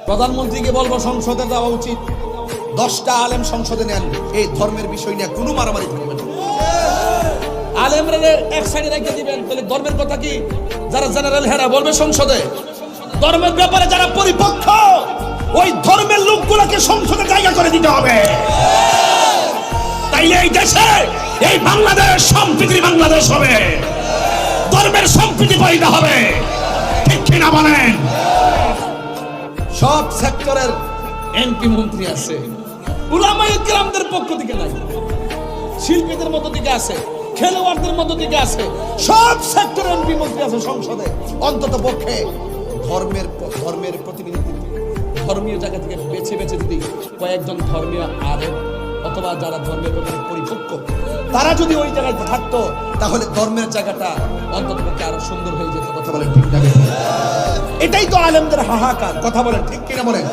প্রধানমন্ত্রীকে বলবো সংসদে যাওয়া উচিত, 10টা আলেম সংসদে নেন, এই ধর্মের বিষয় নিয়ে কোনো মারামারি থাকবে না। আলেমরা এক সাইডে রেখে দিবেন, তাহলে ধর্মের কথা কি যারা জেনারেল হেরা বলবে সংসদে? ধর্মের ব্যাপারে যারা পরিপক্ষ ওই ধর্মের লোকগুলোকে সংসদে জায়গা করে দিতে হবে। তাইলে এই দেশে, এই বাংলাদেশ সম্প্রীতির বাংলাদেশ হবে, ধর্মের সম্প্রীতি পয়দা হবে। ঠিক কিনা বলেন? সব সেক্টরের এমপি মন্ত্রী আছে, উলামায়ে কেরামদের পক্ষ থেকে নাই, শিল্পীদের মধ্য থেকে আছে, খেলোয়াড়দের মধ্য থেকে আছে, সব সেক্টরের এমপি মন্ত্রী আছে সংসদে। অন্তত পক্ষে ধর্মের প্রতিনিধিত্ব, ধর্মীয় জায়গা থেকে বেছে বেছে যদি কয়েকজন ধর্মীয় আলেম অথবা যারা ধর্মের ব্যাপারে পরিপক্ক তারা যদি ওই জায়গায় থাকতো, তাহলে ধর্মের জায়গাটা অন্তত পক্ষে আরো সুন্দর হয়ে যেত। কথা বলেন ঠিক না? এটাই তো আলেমদের হাহাকার। কথা বলেন ঠিক কিনা বলেন?